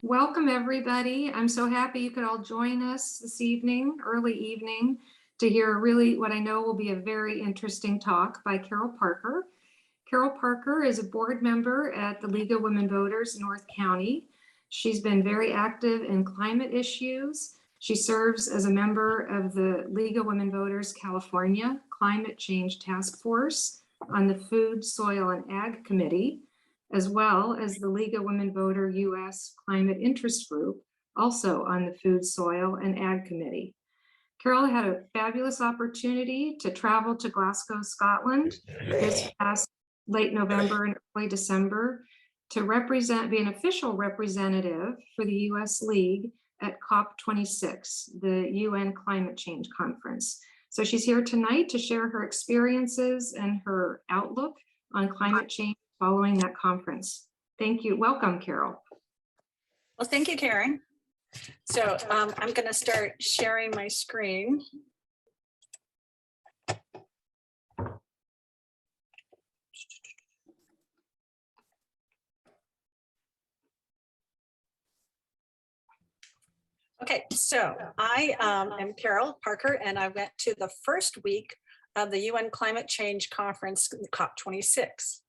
Welcome, everybody. I'm so happy you could all join us this evening, early evening, to hear really what I know will be a very interesting talk by Carol Parker. Carol Parker is a board member at the League of Women Voters North County. She's been very active in climate issues. She serves as a member of the League of Women Voters California Climate Change Task Force on the Food, Soil, and Ag Committee, as well as the League of Women Voter U.S. Climate Interest Group, also on the Food, Soil, and Ag Committee. Carol had a fabulous opportunity to travel to Glasgow, Scotland this past late November and early December to be an official representative for the U.S. League at COP26, the UN Climate Change Conference. So she's here tonight to share her experiences and her outlook on climate change following that conference. Thank you. Welcome, Carol. Well, thank you, Karen. So I'm going to start sharing my screen. Okay, so I am Carol Parker, and I went to the first week of the UN Climate Change Conference, COP26.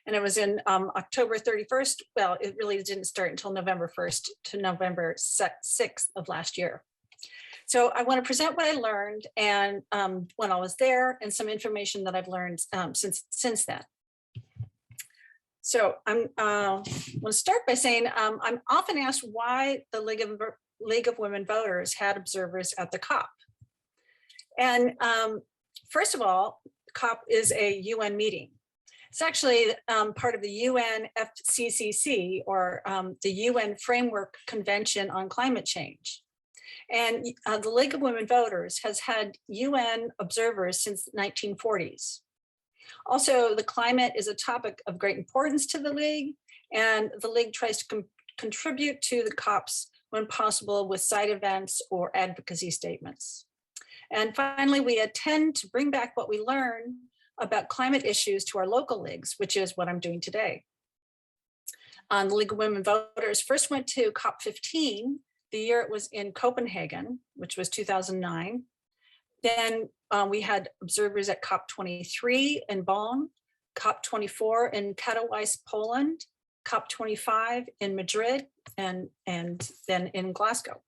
And it was in October 31st. Well, it really didn't start until November 1st to November 6th of last year. So I want to present what I learned and when I was there, and some information that I've learned since then. So I'm going to start by saying I'm often asked why the League of Women Voters had observers at the COP. And first of all, COP is a UN meeting. It's actually part of the UNFCCC, or the UN Framework Convention on Climate Change. And the League of Women Voters has had UN observers since the 1940s. Also, the climate is a topic of great importance to the League, and the League tries to contribute to the COPs when possible with side events or advocacy statements. And finally, we attend to bring back what we learn about climate issues to our local leagues, which is what I'm doing today. The League of Women Voters first went to COP15, the year it was in Copenhagen, which was 2009. Then we had observers at COP23 in Bonn, COP24 in Katowice, Poland, COP25 in Madrid, and then in Glasgow.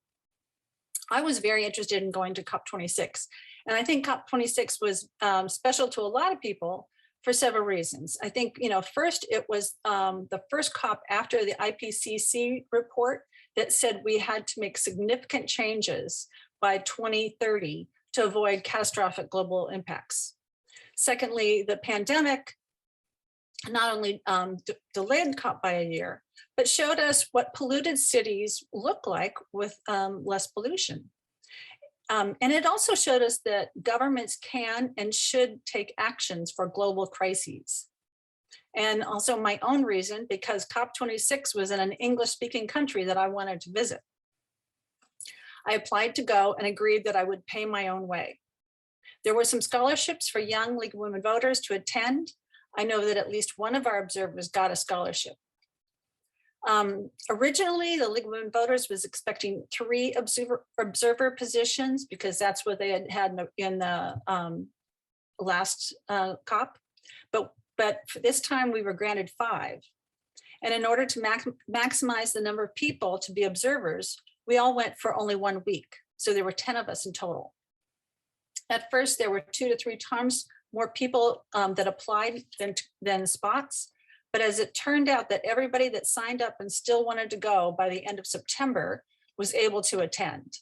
I was very interested in going to COP26. And I think COP26 was special to a lot of people for several reasons. I think, first it was the first COP after the IPCC report that said we had to make significant changes by 2030 to avoid catastrophic global impacts. Secondly, the pandemic not only delayed COP by a year, but showed us what polluted cities look like with less pollution. And it also showed us that governments can and should take actions for global crises. And also my own reason, because COP26 was in an English-speaking country that I wanted to visit. I applied to go and agreed that I would pay my own way. There were some scholarships for young League of Women Voters to attend. I know that at least one of our observers got a scholarship. Originally, the League of Women Voters was expecting 3 observer positions, because that's what they had in the last COP. But for this time, we were granted 5. And in order to maximize the number of people to be observers, we all went for only 1 week. So there were 10 of us in total. At first, there were 2 to 3 times more people that applied than spots. But as it turned out that everybody that signed up and still wanted to go by the end of September was able to attend.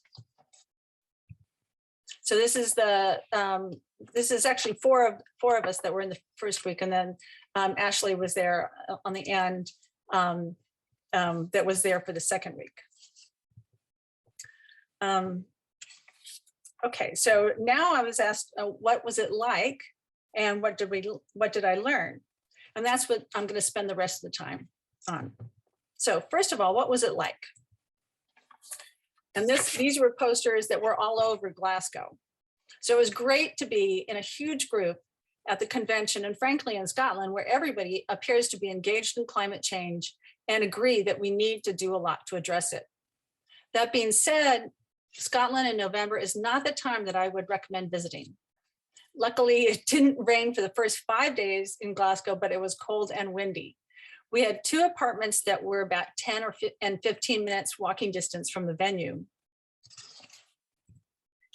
So this is actually four of us that were in the first week, and then Ashley was there on the end, that was there for the second week. Okay, so now I was asked, what was it like, and what did I learn? And that's what I'm going to spend the rest of the time on. So first of all, what was it like? And these were posters that were all over Glasgow. So it was great to be in a huge group at the convention, and frankly in Scotland, where everybody appears to be engaged in climate change and agree that we need to do a lot to address it. That being said, Scotland in November is not the time that I would recommend visiting. Luckily, it didn't rain for the first 5 days in Glasgow, but it was cold and windy. We had 2 apartments that were about 10 and 15 minutes walking distance from the venue.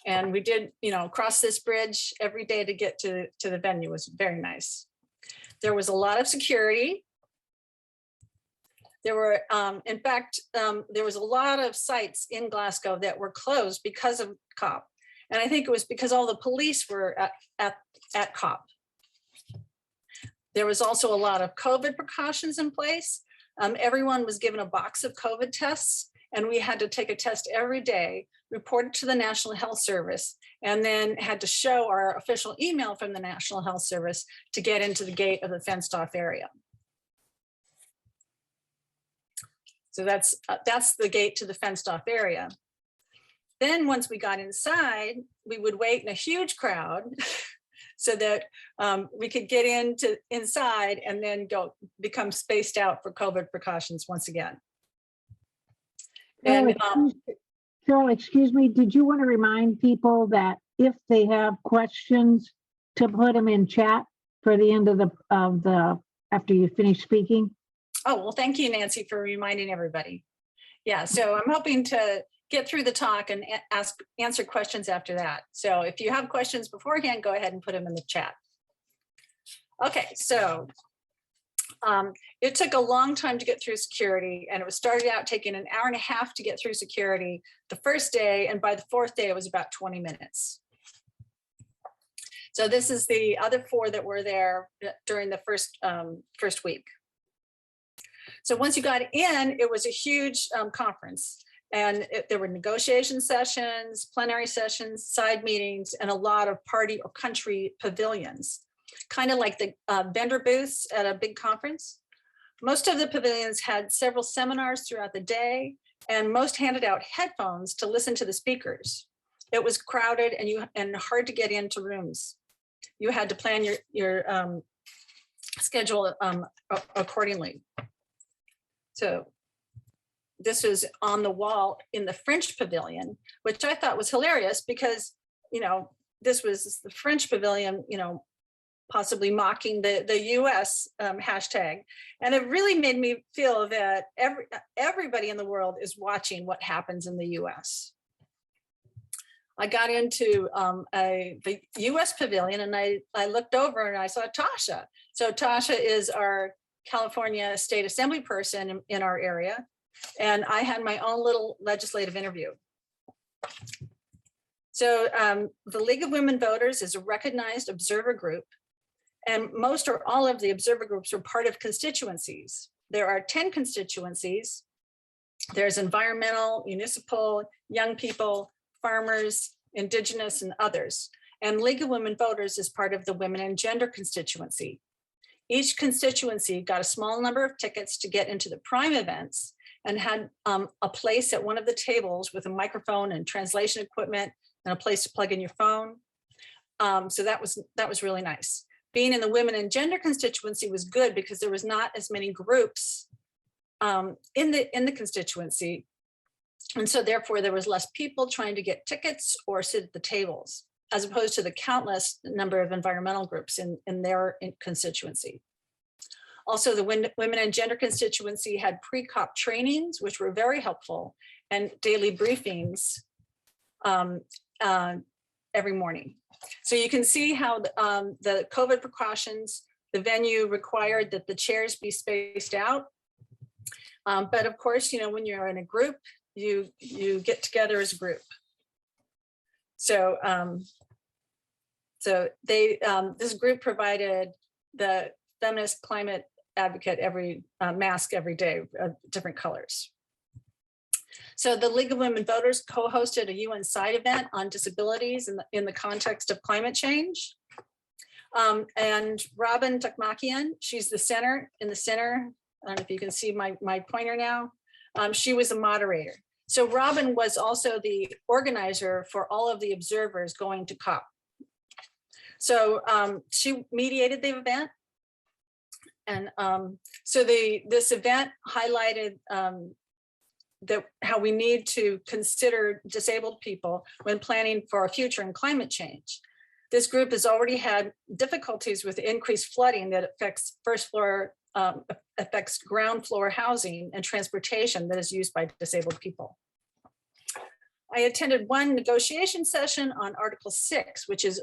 And we did, cross this bridge every day to get to the venue. It was very nice. There was a lot of security. There were, in fact, there was a lot of sites in Glasgow that were closed because of COP. And I think it was because all the police were at COP. There was also a lot of COVID precautions in place. Everyone was given a box of COVID tests, and we had to take a test every day, report it to the National Health Service, and then had to show our official email from the National Health Service to get into the gate of the fenced off area. So that's the gate to the fenced off area. Then once we got inside, we would wait in a huge crowd so that we could get inside and then become spaced out for COVID precautions once again. And Cheryl, excuse me, did you want to remind people that if they have questions to put them in chat for the end of the after you finish speaking? Oh, well, thank you, Nancy, for reminding everybody. Yeah, so I'm hoping to get through the talk and answer questions after that. So if you have questions beforehand, go ahead and put them in the chat. Okay, so it took a long time to get through security, and it was started out taking an hour and a half to get through security the first day, and by the 4th day, it was about 20 minutes. So this is the other 4 that were there during the first week. So once you got in, it was a huge conference, and there were negotiation sessions, plenary sessions, side meetings, and a lot of party or country pavilions, kind of like the vendor booths at a big conference. Most of the pavilions had several seminars throughout the day, and most handed out headphones to listen to the speakers. It was crowded and hard to get into rooms. You had to plan your schedule accordingly. So this was on the wall in the French Pavilion, which I thought was hilarious because, this was the French Pavilion, possibly mocking the US hashtag. And it really made me feel that everybody in the world is watching what happens in the US. I got into the US Pavilion, and I looked over and I saw Tasha. So Tasha is our California State Assembly person in our area. And I had my own little legislative interview. So the League of Women Voters is a recognized observer group, and most or all of the observer groups are part of constituencies. There are 10 constituencies. There's environmental, municipal, young people, farmers, indigenous, and others. And League of Women Voters is part of the Women and Gender constituency. Each constituency got a small number of tickets to get into the prime events and had a place at one of the tables with a microphone and translation equipment and a place to plug in your phone. So that was really nice. Being in the Women and Gender constituency was good because there was not as many groups in the constituency. And so therefore there was less people trying to get tickets or sit at the tables, as opposed to the countless number of environmental groups in their constituency. Also, the Women and Gender constituency had pre-COP trainings, which were very helpful, and daily briefings every morning. So you can see how the COVID precautions, the venue required that the chairs be spaced out. But of course, when you're in a group, you get together as a group. So this group provided the feminist climate advocate mask every day, different colors. So the League of Women Voters co-hosted a UN side event on disabilities in the context of climate change. And Robin Tukmakian, she's in the center. I don't know if you can see my pointer now. She was a moderator. So Robin was also the organizer for all of the observers going to COP. So she mediated the event. And so this event highlighted that how we need to consider disabled people when planning for our future in climate change. This group has already had difficulties with increased flooding that affects affects ground floor housing and transportation that is used by disabled people. I attended one negotiation session on Article 6, which is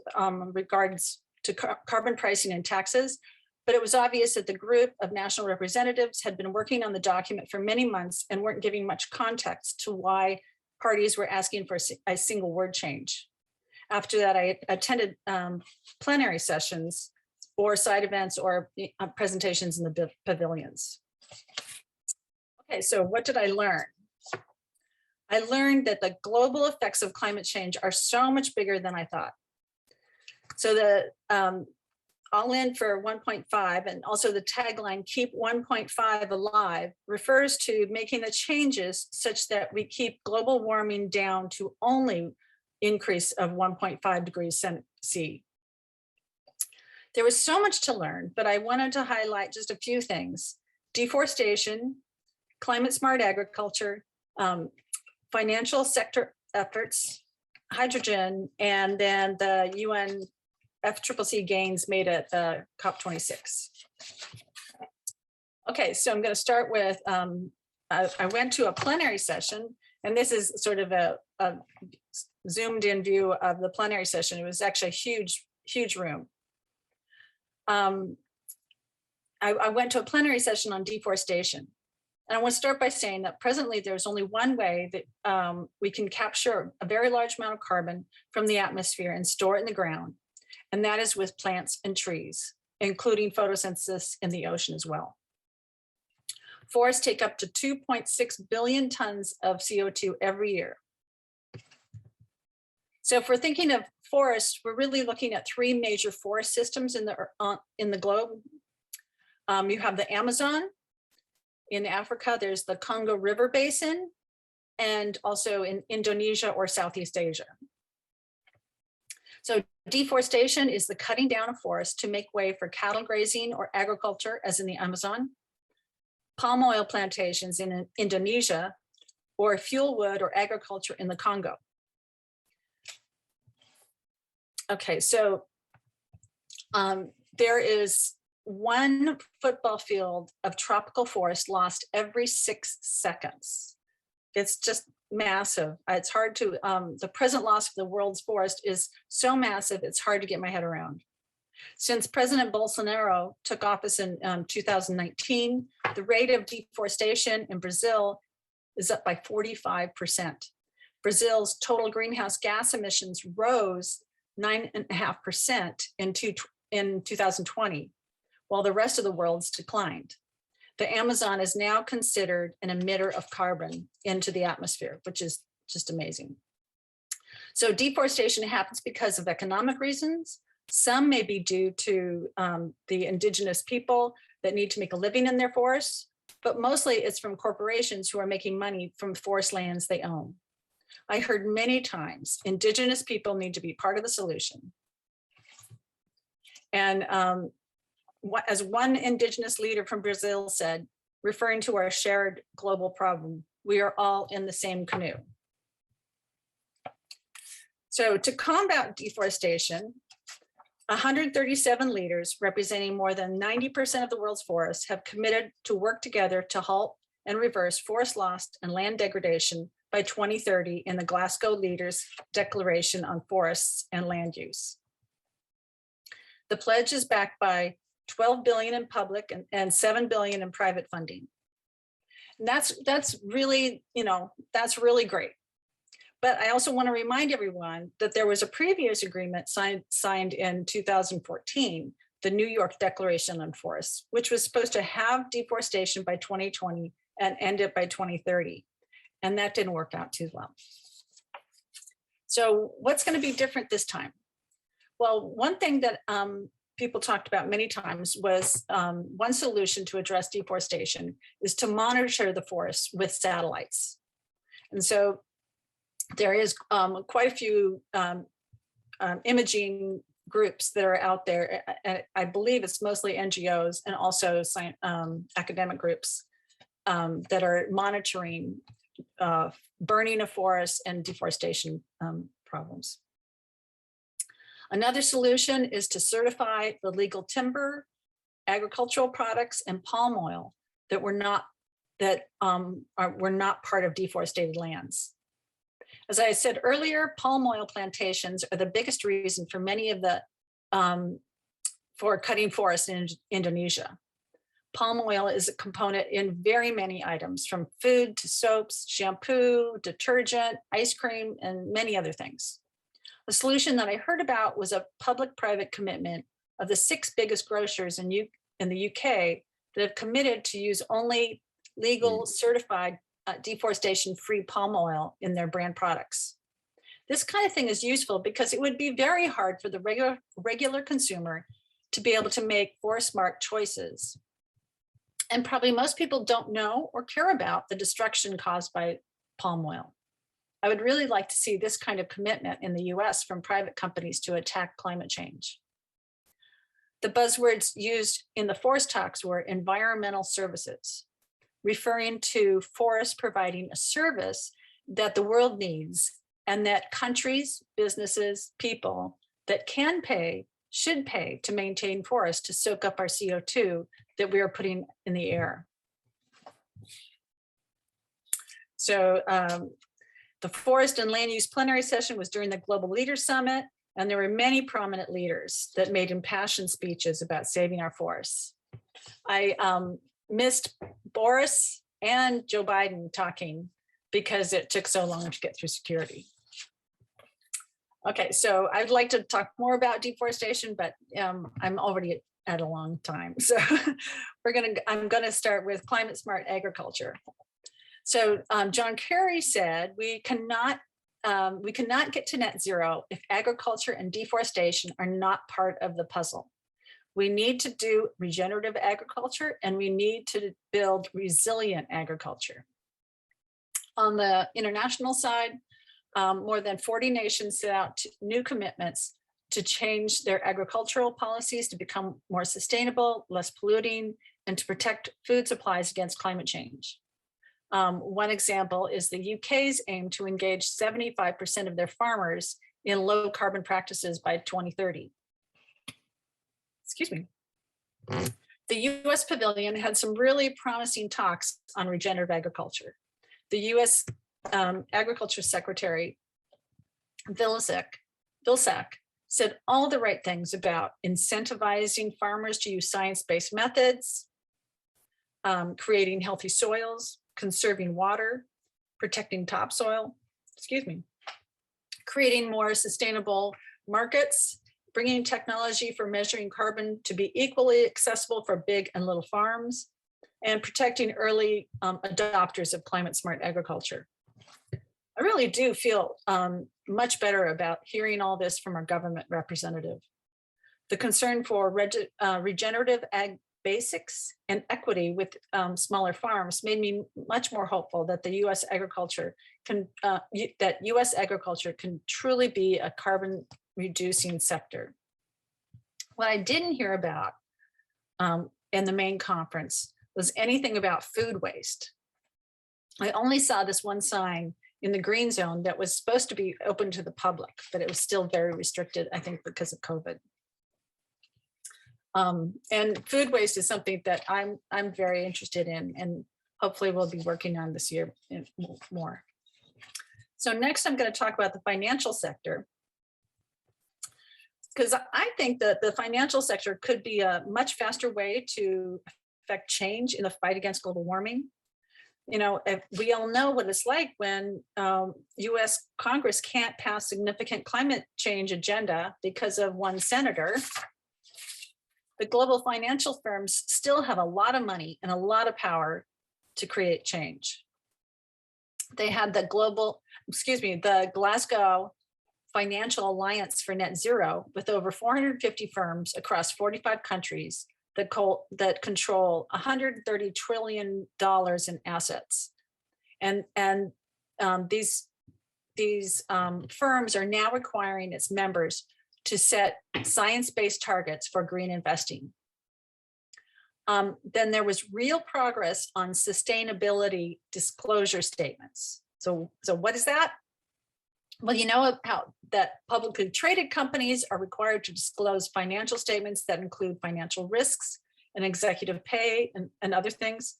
regards to carbon pricing and taxes, but it was obvious that the group of national representatives had been working on the document for many months and weren't giving much context to why parties were asking for a single word change. After that, I attended plenary sessions or side events or presentations in the pavilions. Okay, so what did I learn? I learned that the global effects of climate change are so much bigger than I thought. So the all in for 1.5 and also the tagline, keep 1.5 alive, refers to making the changes such that we keep global warming down to only increase of 1.5 degrees C. There was so much to learn, but I wanted to highlight just a few things: deforestation, climate smart agriculture, financial sector efforts, hydrogen, and then the UNFCCC gains made at the COP26. Okay, so I'm going to start with, I went to a plenary session, and this is sort of a zoomed in view of the plenary session. It was actually a huge room. I went to a plenary session on deforestation. And I want to start by saying that presently there's only one way that we can capture a very large amount of carbon from the atmosphere and store it in the ground. And that is with plants and trees, including photosynthesis in the ocean as well. Forests take up to 2.6 billion tons of CO2 every year. So if we're thinking of forests, we're really looking at three major forest systems in the globe. You have the Amazon. In Africa, there's the Congo River Basin, and also in Indonesia or Southeast Asia. So deforestation is the cutting down of forests to make way for cattle grazing or agriculture, as in the Amazon, palm oil plantations in Indonesia, or fuel wood or agriculture in the Congo. Okay, so there is one football field of tropical forest lost every 6 seconds. It's just massive. It's hard to, the present loss of the world's forest is so massive, it's hard to get my head around. Since President Bolsonaro took office in 2019, the rate of deforestation in Brazil is up by 45%. Brazil's total greenhouse gas emissions rose 9.5% in 2020. While the rest of the world's declined. The Amazon is now considered an emitter of carbon into the atmosphere, which is just amazing. So deforestation happens because of economic reasons. Some may be due to the indigenous people that need to make a living in their forests, but mostly it's from corporations who are making money from forest lands they own. I heard many times, indigenous people need to be part of the solution. And as one indigenous leader from Brazil said, referring to our shared global problem, we are all in the same canoe. So to combat deforestation, 137 leaders representing more than 90% of the world's forests have committed to work together to halt and reverse forest loss and land degradation by 2030 in the Glasgow Leaders Declaration on Forests and Land Use. The pledge is backed by 12 billion in public and 7 billion in private funding. And that's really, that's really great. But I also want to remind everyone that there was a previous agreement signed in 2014, the New York Declaration on Forests, which was supposed to have deforestation by 2020 and end it by 2030. And that didn't work out too well. So what's going to be different this time? Well, one thing that people talked about many times was one solution to address deforestation is to monitor the forests with satellites. And so there is quite a few imaging groups that are out there. I believe it's mostly NGOs and also academic groups that are monitoring burning of forests and deforestation problems. Another solution is to certify the legal timber, agricultural products, and palm oil that were not part of deforested lands. As I said earlier, palm oil plantations are the biggest reason for many of the for cutting forests in Indonesia. Palm oil is a component in very many items, from food to soaps, shampoo, detergent, ice cream, and many other things. The solution that I heard about was a public-private commitment of the 6 biggest grocers in the UK that have committed to use only legal certified deforestation-free palm oil in their brand products. This kind of thing is useful because it would be very hard for the regular consumer to be able to make forest-smart choices. And probably most people don't know or care about the destruction caused by palm oil. I would really like to see this kind of commitment in the US from private companies to attack climate change. The buzzwords used in the forest talks were environmental services, referring to forests providing a service that the world needs and that countries, businesses, people that can pay, should pay to maintain forests to soak up our CO2 that we are putting in the air. So the Forest and Land Use Plenary Session was during the Global Leaders Summit, and there were many prominent leaders that made impassioned speeches about saving our forests. I missed Boris and Joe Biden talking because it took so long to get through security. Okay, so I'd like to talk more about deforestation, but I'm already at a long time. So I'm gonna start with climate smart agriculture. So John Kerry said, we cannot get to net zero if agriculture and deforestation are not part of the puzzle. We need to do regenerative agriculture, and we need to build resilient agriculture. On the international side, more than 40 nations set out new commitments to change their agricultural policies to become more sustainable, less polluting, and to protect food supplies against climate change. One example is the UK's aim to engage 75% of their farmers in low carbon practices by 2030. Excuse me. The US Pavilion had some really promising talks on regenerative agriculture. The US Agriculture Secretary Vilsack said all the right things about incentivizing farmers to use science-based methods, creating healthy soils, conserving water, protecting topsoil, creating more sustainable markets, bringing technology for measuring carbon to be equally accessible for big and little farms, and protecting early adopters of climate smart agriculture. I really do feel much better about hearing all this from our government representative. The concern for regenerative ag basics and equity with smaller farms made me much more hopeful that the U.S. agriculture can truly be a carbon reducing sector. What I didn't hear about in the main conference was anything about food waste. I only saw this one sign in the green zone that was supposed to be open to the public, but it was still very restricted, I think, because of COVID. And food waste is something that I'm very interested in, and hopefully we'll be working on this year more. So next I'm going to talk about the financial sector, because I think that the financial sector could be a much faster way to affect change in the fight against global warming. You know, we all know what it's like when US Congress can't pass significant climate change agenda because of one senator. The global financial firms still have a lot of money and a lot of power to create change. They had the Glasgow Financial Alliance for Net Zero with over 450 firms across 45 countries that control $130 trillion in assets. And these firms are now requiring its members to set science-based targets for green investing. Then there was real progress on sustainability disclosure statements. So what is that? Well, you know how that publicly traded companies are required to disclose financial statements that include financial risks and executive pay and other things.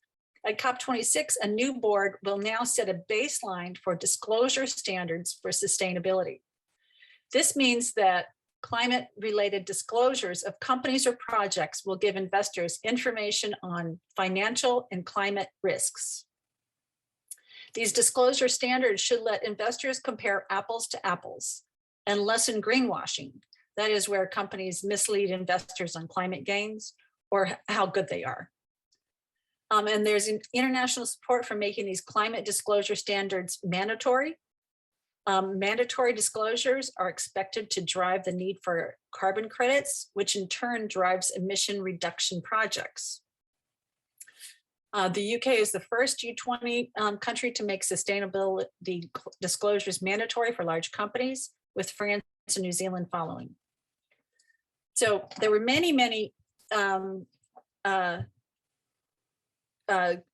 At COP26, a new board will now set a baseline for disclosure standards for sustainability. This means that climate-related disclosures of companies or projects will give investors information on financial and climate risks. These disclosure standards should let investors compare apples to apples and lessen greenwashing. That is where companies mislead investors on climate gains or how good they are. And there's international support for making these climate disclosure standards mandatory. Mandatory disclosures are expected to drive the need for carbon credits, which in turn drives emission reduction projects. The UK is the first G20 country to make sustainability disclosures mandatory for large companies, with France and New Zealand following. So there were many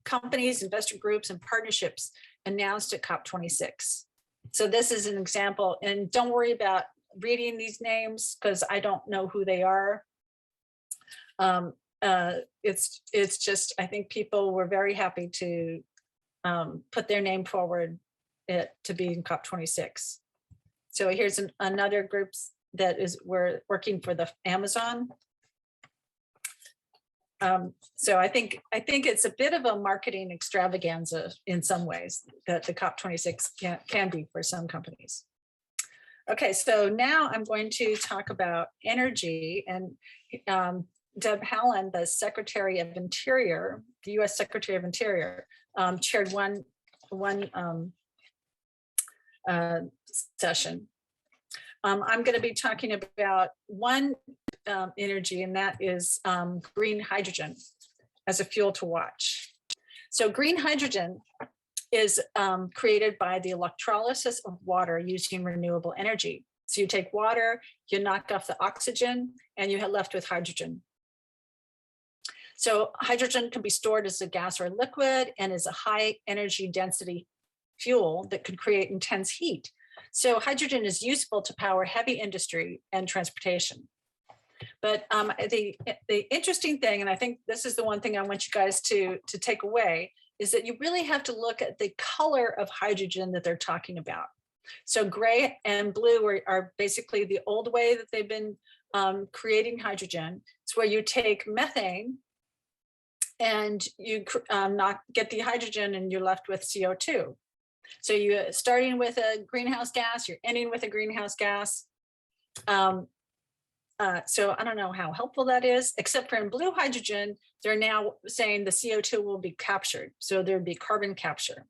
companies, investor groups, and partnerships announced at COP26. So this is an example, and don't worry about reading these names because I don't know who they are. It's just, I think people were very happy to put their name forward to be in COP26. So here's another group that we're working for the Amazon. So I think it's a bit of a marketing extravaganza in some ways that the COP26 can be for some companies. Okay, so now I'm going to talk about energy, and Deb Haaland, the Secretary of Interior, the U.S. Secretary of Interior, chaired one session. I'm going to be talking about one energy, and that is green hydrogen as a fuel to watch. So green hydrogen is created by the electrolysis of water using renewable energy. So you take water, you knock off the oxygen, and you are left with hydrogen. So hydrogen can be stored as a gas or a liquid and is a high energy density fuel that could create intense heat. So hydrogen is useful to power heavy industry and transportation. But the interesting thing, and I think this is the one thing I want you guys to take away, is that you really have to look at the color of hydrogen that they're talking about. So gray and blue are basically the old way that they've been creating hydrogen. It's where you take methane and you get the hydrogen and you're left with CO2. So you're starting with a greenhouse gas, you're ending with a greenhouse gas. So I don't know how helpful that is, except for in blue hydrogen, they're now saying the CO2 will be captured. So there'd be carbon capture.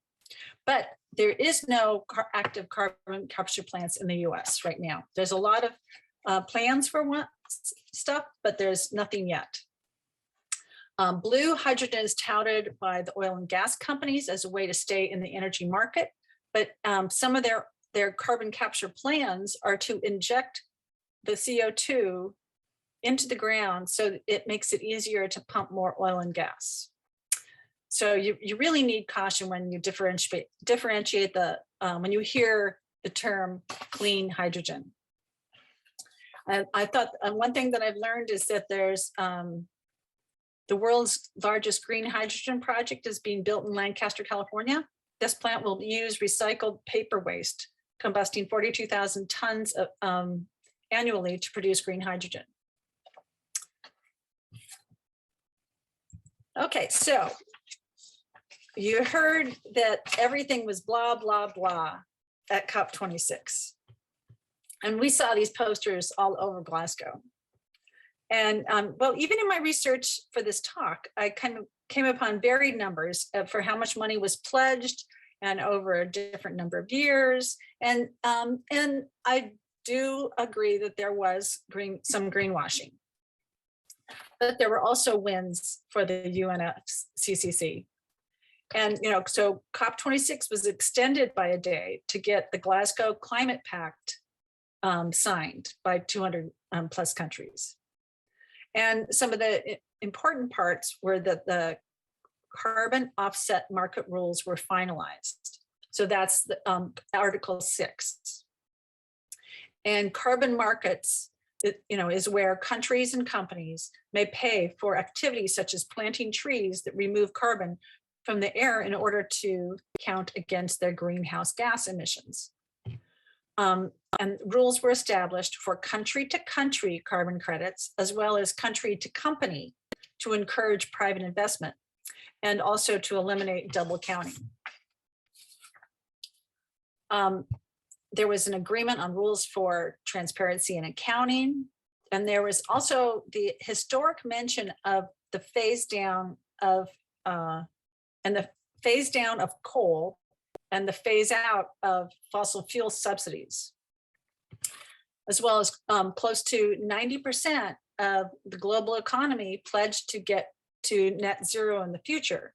But there is no active carbon capture plants in the US right now. There's a lot of plans for stuff, but there's nothing yet. Blue hydrogen is touted by the oil and gas companies as a way to stay in the energy market, but some of their carbon capture plans are to inject the CO2 into the ground so it makes it easier to pump more oil and gas. So you really need caution when you differentiate when you hear the term clean hydrogen. And I thought one thing that I've learned is that there's the world's largest green hydrogen project is being built in Lancaster, California. This plant will use recycled paper waste, combusting 42,000 tons of, annually to produce green hydrogen. Okay, so you heard that everything was blah, blah, blah at COP26. And we saw these posters all over Glasgow. And well, even in my research for this talk, I kind of came upon varied numbers for how much money was pledged and over a different number of years. And I do agree that there was some greenwashing. But there were also wins for the UNFCCC. And, so COP26 was extended by a day to get the Glasgow Climate Pact signed by 200 plus countries. And some of the important parts were that the carbon offset market rules were finalized. So that's the, Article 6. And carbon markets, is where countries and companies may pay for activities such as planting trees that remove carbon from the air in order to count against their greenhouse gas emissions. And rules were established for country-to-country carbon credits, as well as country-to-company, to encourage private investment and also to eliminate double counting. There was an agreement on rules for transparency and accounting. And there was also the historic mention of the phase down of coal and the phase out of fossil fuel subsidies, as well as close to 90% of the global economy pledged to get to net zero in the future.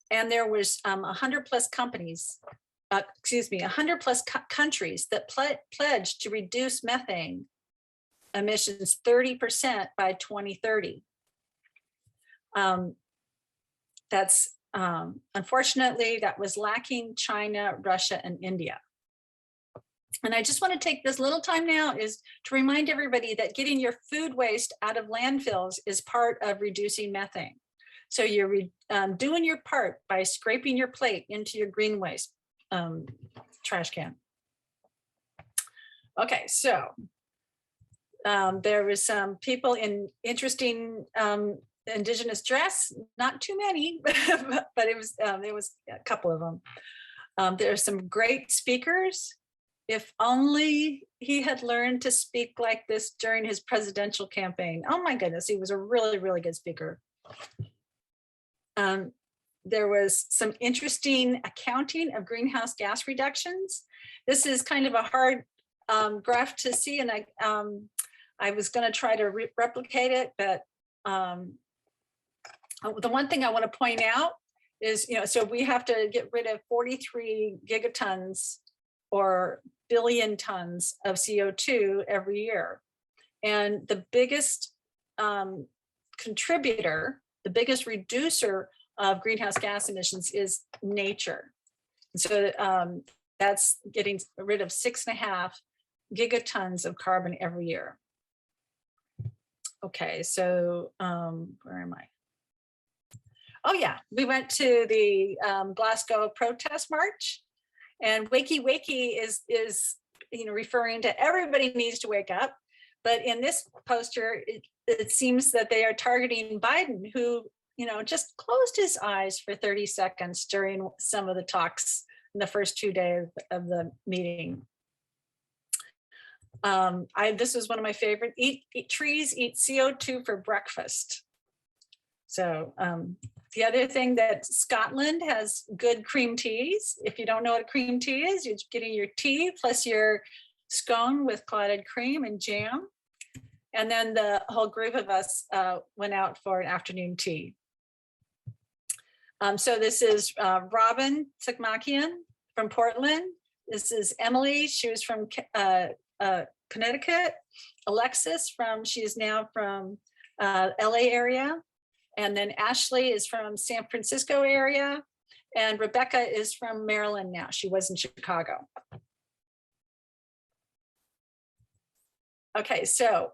And there was 100 plus companies, 100 plus countries that pledged to reduce methane emissions 30% by 2030. That's unfortunately, that was lacking China, Russia, and India. And I just want to take this little time now is to remind everybody that getting your food waste out of landfills is part of reducing methane. So you're doing your part by scraping your plate into your green waste trash can. Okay, so there was some people in interesting indigenous dress, not too many, but it was a couple of them. There's some great speakers. If only he had learned to speak like this during his presidential campaign. Oh my goodness, he was a really, really good speaker. There was some interesting accounting of greenhouse gas reductions. This is kind of a hard graph to see, and I was going to try to replicate it, but the one thing I want to point out is, so we have to get rid of 43 gigatons or billion tons of CO2 every year. And the biggest contributor, the biggest reducer of greenhouse gas emissions is nature. And so that's getting rid of 6.5 gigatons of carbon every year. Okay, so where am I? Oh yeah, we went to the Glasgow protest march, and wakey wakey is referring to everybody needs to wake up. But in this poster, it seems that they are targeting Biden, who just closed his eyes for 30 seconds during some of the talks in the first 2 days of the meeting. This was one of my favorite. Eat trees, eat CO2 for breakfast. So the other thing that Scotland has good cream teas. If you don't know what a cream tea is, you're getting your tea plus your scone with clotted cream and jam. And then the whole group of us went out for an afternoon tea. So this is Robin Sakmakian from Portland. This is Emily. She was from Connecticut. Alexis she is now from LA area. And then Ashley is from San Francisco area. And Rebecca is from Maryland now. She was in Chicago. Okay, so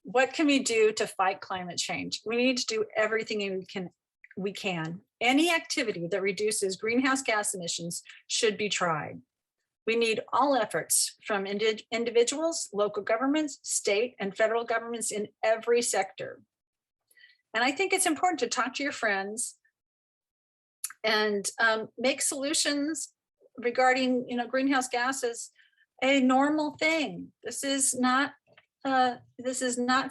what can we do to fight climate change? We need to do everything we can. Any activity that reduces greenhouse gas emissions should be tried. We need all efforts from individuals, local governments, state and federal governments in every sector. And I think it's important to talk to your friends and make solutions regarding greenhouse gases a normal thing. This is not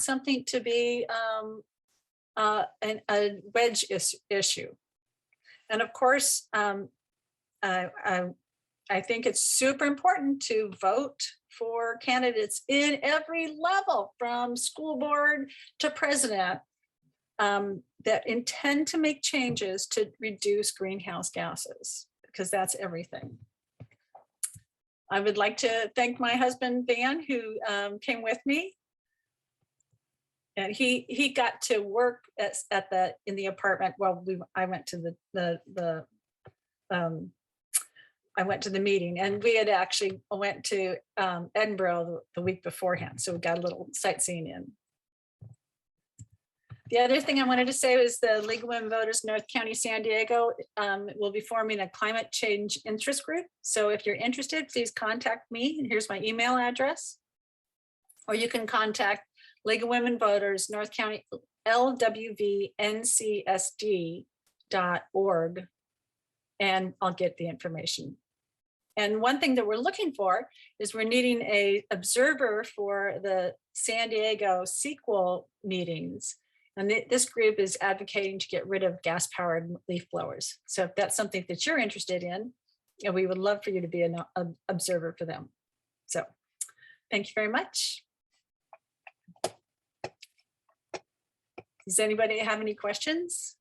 something to be a wedge issue. And of course, I think it's super important to vote for candidates in every level, from school board to president, that intend to make changes to reduce greenhouse gases, because that's everything. I would like to thank my husband, Van, who came with me. And he got to work in the apartment while I went to I went to the meeting, and we had actually went to Edinburgh the week beforehand. So we got a little sightseeing in. The other thing I wanted to say was the League of Women Voters North County San Diego will be forming a climate change interest group. So if you're interested, please contact me. And here's my email address. Or you can contact League of Women Voters North County lwvncsd.org, and I'll get the information. And one thing that we're looking for is we're needing an observer for the San Diego sequel meetings. And this group is advocating to get rid of gas-powered leaf blowers. So if that's something that you're interested in, we would love for you to be an observer for them. So thank you very much. Does anybody have any questions?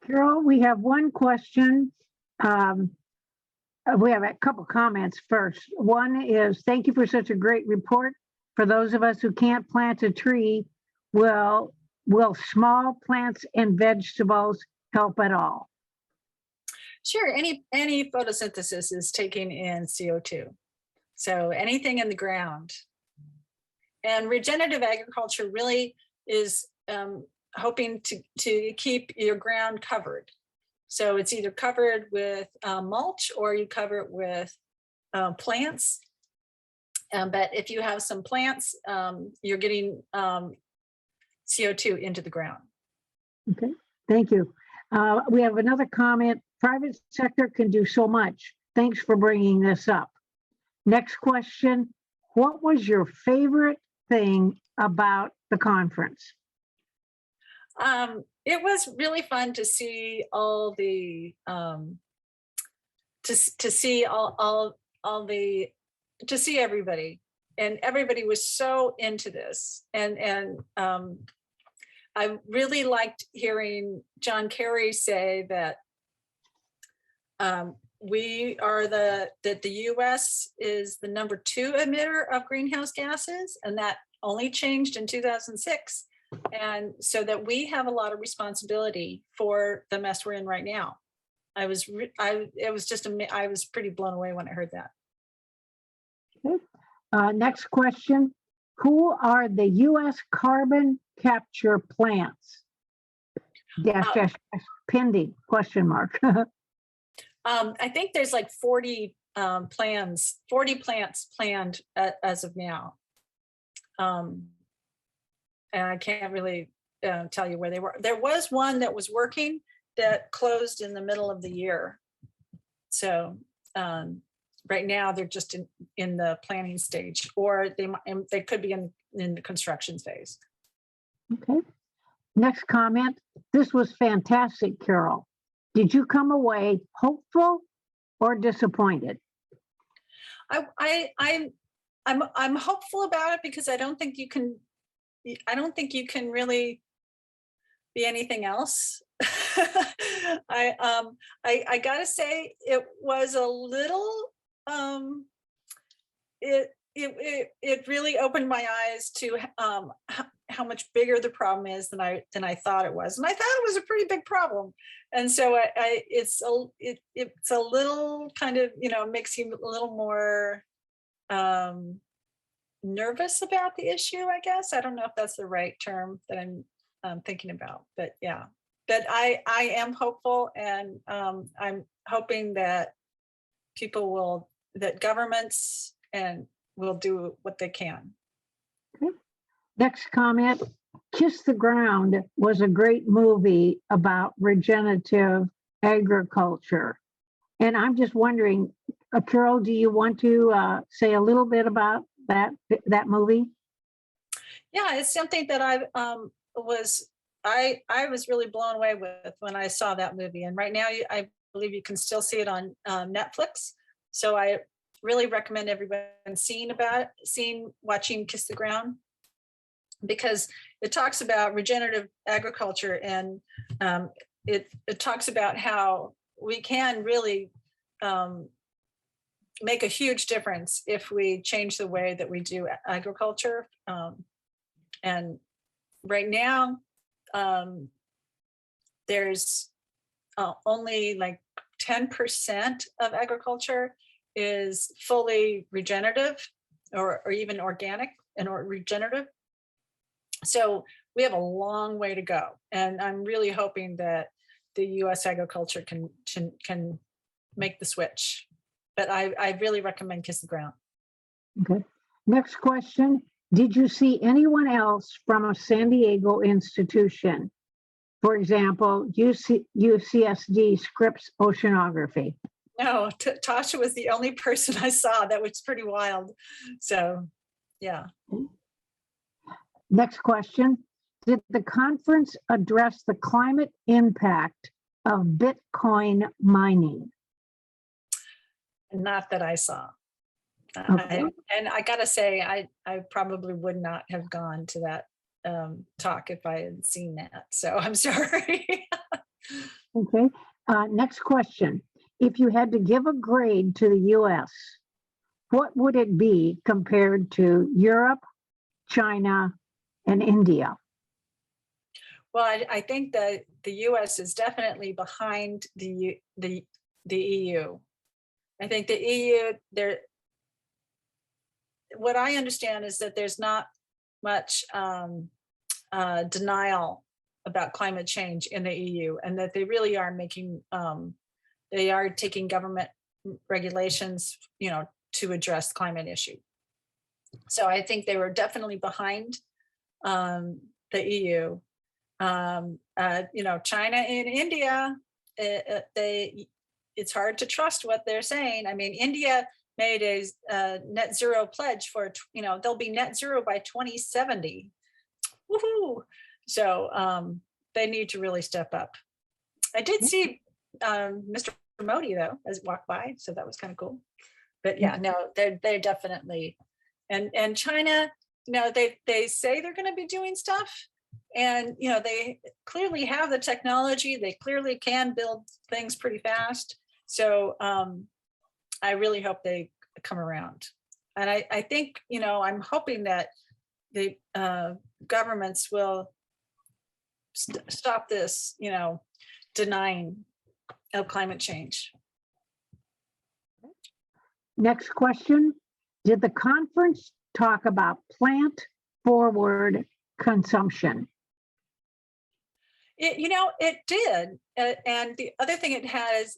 Carol, we have one question. We have a couple comments first. One is, thank you for such a great report. For those of us who can't plant a tree, will small plants and vegetables help at all? Sure, any photosynthesis is taking in CO2. So anything in the ground. And regenerative agriculture really is hoping to keep your ground covered. So it's either covered with mulch or you cover it with plants. But if you have some plants, you're getting CO2 into the ground. Okay, thank you. We have another comment. Private sector can do so much. Thanks for bringing this up. Next question. What was your favorite thing about the conference? It was really fun to see all the to see everybody, and everybody was so into this, and I really liked hearing John Kerry say that that the US is the #2 emitter of greenhouse gases, and that only changed in 2006. And so that we have a lot of responsibility for the mess we're in right now. I was pretty blown away when I heard that. Okay. Next question. Who are the US carbon capture plants? Dash, pending, question mark. I think there's like 40 plants planned as of now. And I can't really tell you where they were. There was one that was working that closed in the middle of the year. So right now they're just in the planning stage, or they could be in the construction phase. Okay. Next comment. This was fantastic, Carol. Did you come away hopeful or disappointed? I'm hopeful about it, because I don't think you can really be anything else. I gotta say, it was a little it really opened my eyes to how much bigger the problem is than I thought it was, and I thought it was a pretty big problem. And so it's a little kind of, makes you a little more nervous about the issue, I guess. I don't know if that's the right term that I'm thinking about, but yeah. But I am hopeful, and I'm hoping that that governments will do what they can. Okay. Next comment. Kiss the Ground was a great movie about regenerative agriculture. And I'm just wondering, Carol, do you want to say a little bit about that movie? Yeah, it's something that I was really blown away with when I saw that movie. And right now, I believe you can still see it on Netflix. So I really recommend everyone watching Kiss the Ground, because it talks about regenerative agriculture and it talks about how we can really make a huge difference if we change the way that we do agriculture. And right now, there's only like 10% of agriculture is fully regenerative or even organic and or regenerative. So we have a long way to go. And I'm really hoping that the US agriculture can make the switch. But I really recommend Kiss the Ground. Okay. Next question. Did you see anyone else from a San Diego institution? For example, UCSD Scripps Oceanography. No, Tasha was the only person I saw. That was pretty wild. So, yeah. Next question. Did the conference address the climate impact of Bitcoin mining? Not that I saw. Okay. And I gotta say, I probably would not have gone to that talk if I had seen that. So I'm sorry. Okay. Next question. If you had to give a grade to the US, what would it be compared to Europe, China, and India? Well, I think that the US is definitely behind the EU. I think the EU, what I understand is that there's not much denial about climate change in the EU, and that they really are making, they are taking government regulations, to address the climate issue. So I think they were definitely behind the EU. China and India, it's hard to trust what they're saying. I mean, India made a net zero pledge for, they'll be net zero by 2070. Woohoo! So they need to really step up. I did see Mr. Modi though, as walked by, so that was kind of cool. But yeah, no, they're definitely, and China, they say they're going to be doing stuff, and they clearly have the technology. They clearly can build things pretty fast. So I really hope they come around. And I think, I'm hoping that the governments will stop this, denying of climate change. Next question. Did the conference talk about plant forward consumption? It did. And the other thing it has,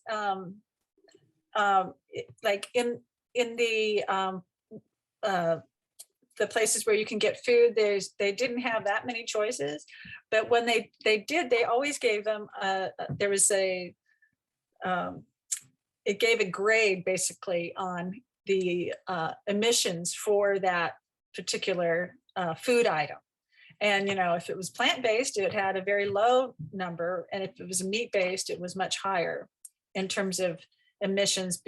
like in the places where you can get food, they didn't have that many choices, but when they did, they always gave them it gave a grade basically on the emissions for that particular food item. And if it was plant-based, it had a very low number, and if it was meat-based, it was much higher in terms of emissions,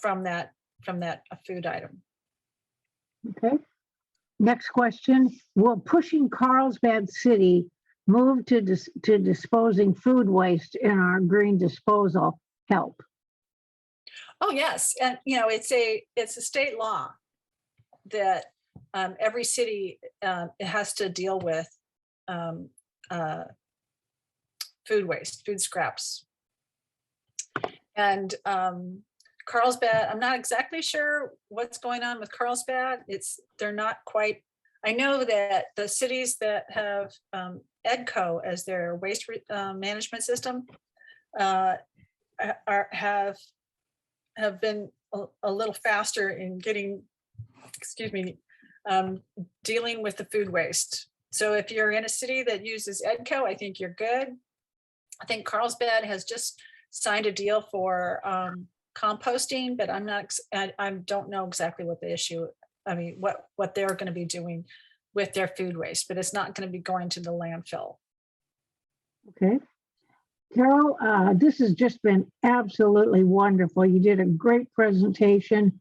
from that food item. Okay. Next question. Will pushing Carlsbad City move to disposing food waste in our green disposal help? Oh yes, and it's a state law that every city has to deal with food waste, food scraps. And Carlsbad, I'm not exactly sure what's going on with Carlsbad. They're not quite, I know that the cities that have EDCO as their waste management system have been a little faster in getting, dealing with the food waste. So if you're in a city that uses EDCO, I think you're good. I think Carlsbad has just signed a deal for composting, but I don't know exactly what the issue, what they're going to be doing with their food waste, but it's not going to be going to the landfill. Okay. Carol, this has just been absolutely wonderful. You did a great presentation.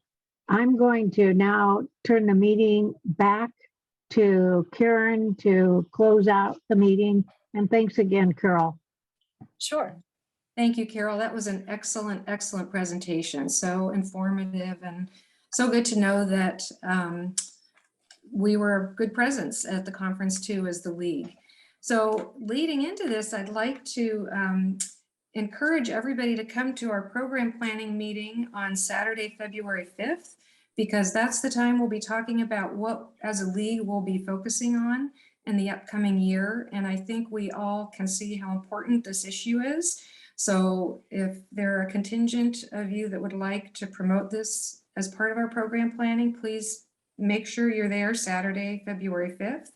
I'm going to now turn the meeting back to Karen to close out the meeting. And thanks again, Carol. Sure. Thank you, Carol. That was an excellent, excellent presentation. So informative and so good to know that we were a good presence at the conference too as the league. So leading into this, I'd like to encourage everybody to come to our program planning meeting on Saturday, February 5th, because that's the time we'll be talking about what as a league we'll be focusing on in the upcoming year. And I think we all can see how important this issue is. So if there are a contingent of you that would like to promote this as part of our program planning, please make sure you're there Saturday, February 5th.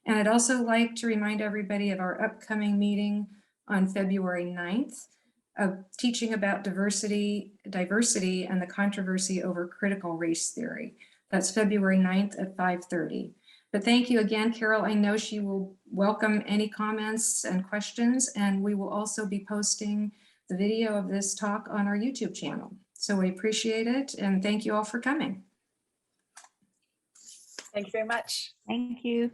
And I'd also like to remind everybody of our upcoming meeting on February 9th of teaching about diversity and the controversy over critical race theory. That's February 9th at 5:30. But thank you again, Carol. I know she will welcome any comments and questions, and we will also be posting the video of this talk on our YouTube channel. So we appreciate it, and thank you all for coming. Thank you very much. Thank you.